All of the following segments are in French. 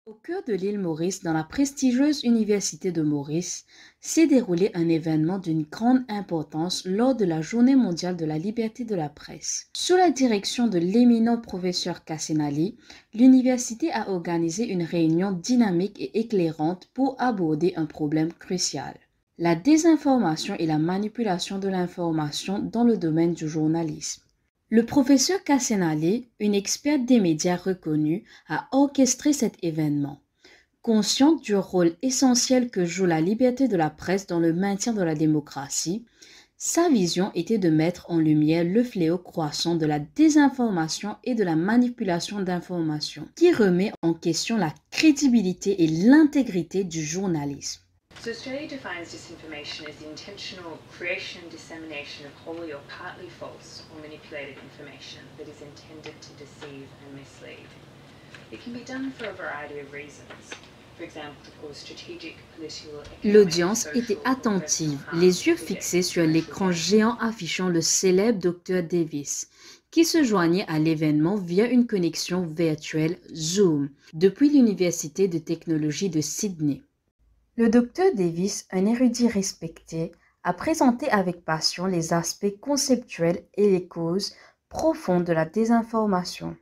Au cœur de l'île Maurice, dans la prestigieuse Université de Maurice, s'est déroulé un événement d'une grande importance lors de la Journée mondiale de la liberté de la presse. Sous la direction de l'éminent professeur Cassinali, l'université a organisé une réunion dynamique et éclairante pour aborder un problème crucial: la désinformation et la manipulation de l'information dans le domaine du journalisme. Le professeur Cassinali, une experte des médias reconnue, a orchestré cet événement. Consciente du rôle essentiel que joue la liberté de la presse dans le maintien de la démocratie, sa vision était de mettre en lumière le fléau croissant de la désinformation et de la manipulation d'informations, qui remet en question la crédibilité et l'intégrité du journalisme. So Australia defines disinformation as the intentional creation and dissemination of wholly or partly false or manipulated information that is intended to deceive and mislead. It can be done for a variety of reasons. For example, to cause strategic, political, economic, L'audience social, était or personal attentive, harm les yeux to fixés sur commercial l'écran gain. géant affichant le célèbre Dr Davis, qui se joignait à l'événement via une connexion virtuelle Zoom depuis l'Université de technologie de Sydney. Le Dr Davis, un érudit respecté, a présenté avec passion les aspects conceptuels et les causes profondes de la désinformation.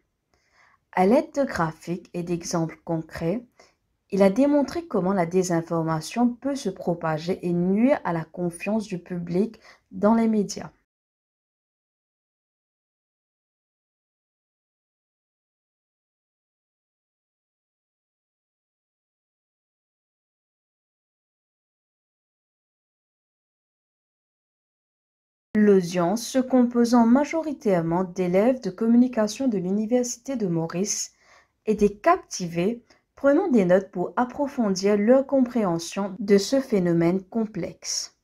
À l'aide de graphiques et d'exemples concrets, il a démontré comment la désinformation peut se propager et nuire à la confiance du public dans les médias. L'audience, se composant majoritairement d'élèves de communication de l'Université de Maurice, était captivée, prenant des notes pour approfondir leur compréhension de ce phénomène complexe.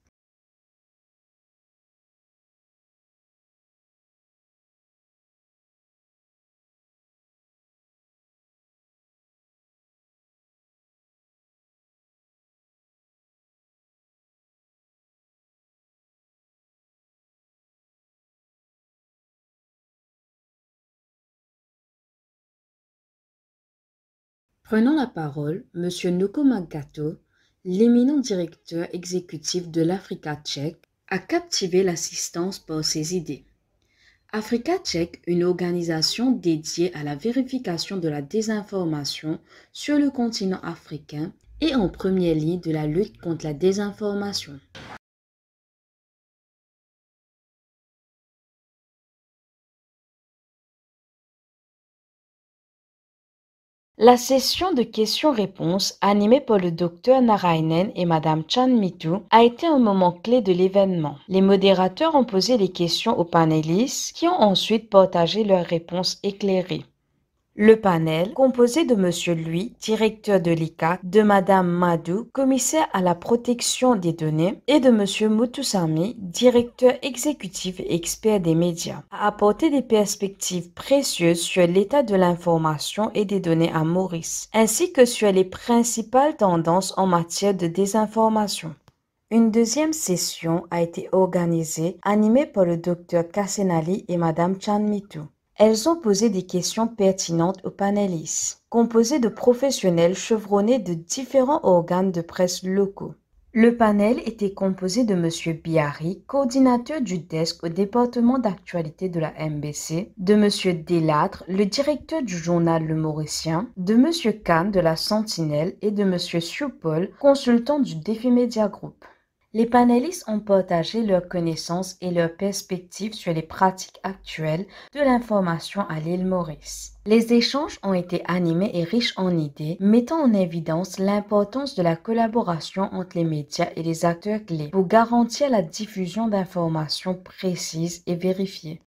Prenant la parole, M. Noko Magato, l'éminent directeur exécutif de l'Africa Tchèque, a captivé l'assistance par ses idées. Africa Tchèque, une organisation dédiée à la vérification de la désinformation sur le continent africain, est en première ligne de la lutte contre la désinformation. La session de questions-réponses animée par le docteur Narainen et Madame Chan Mitu a été un moment clé de l'événement. Les modérateurs ont posé les questions aux panélistes qui ont ensuite partagé leurs réponses éclairées. Le panel, composé de M. Lui, directeur de l'ICAC, de Mme Madou, commissaire à la protection des données, et de M. Mutusami, directeur exécutif et expert des médias, a apporté des perspectives précieuses sur l'état de l'information et des données à Maurice, ainsi que sur les principales tendances en matière de désinformation. Une deuxième session a été organisée, animée par le Dr Kassenali et Mme Chan Mitu. Elles ont posé des questions pertinentes aux panélistes, composés de professionnels chevronnés de différents organes de presse locaux. Le panel était composé de M. Biari, coordinateur du desk au département d'actualité de la MBC, de M. Delattre, le directeur du journal Le Mauricien, de M. Kahn de la Sentinelle et de M. Siupol, consultant du Défi Media Group. Les panélistes ont partagé leurs connaissances et leurs perspectives sur les pratiques actuelles de l'information à l'île Maurice. Les échanges ont été animés et riches en idées, mettant en évidence l'importance de la collaboration entre les médias et les acteurs clés pour garantir la diffusion d'informations précises et vérifiées.